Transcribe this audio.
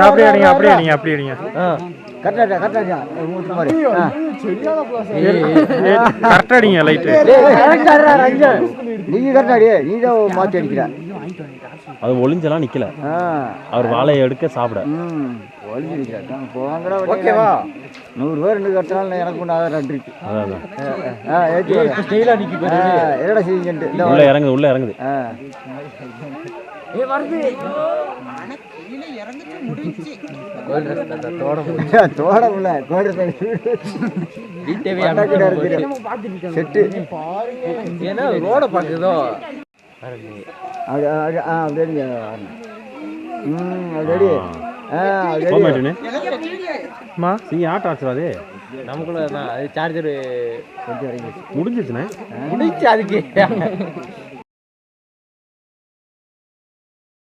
அப்படி அடிங்க அப்படி அடிங்க அப்படி அடிங்க கரெக்டா அடிங்க லைட்டு நீங்க கரெக்டாடி நீ தான் மாற்றி அடிக்கிற அது ஒளிஞ்செல்லாம் நிக்கல அவர் வாழையை எடுக்க சாப்பிட ஓகேவா 100 பேர் ரெண்டு கட்டினாலும் எனக்கு ஒன்று ஆதாரம் இருக்கு என்னடா செய்யுங்க உள்ள இறங்குது உள்ள இறங்குது ரோட பாக்குதோ ஆட்டம் ஆச்சுடாது நமக்குள்ள சார்ஜர் கொஞ்சம் முடிஞ்சிச்சுண்ணே முடிச்சு அதுக்கு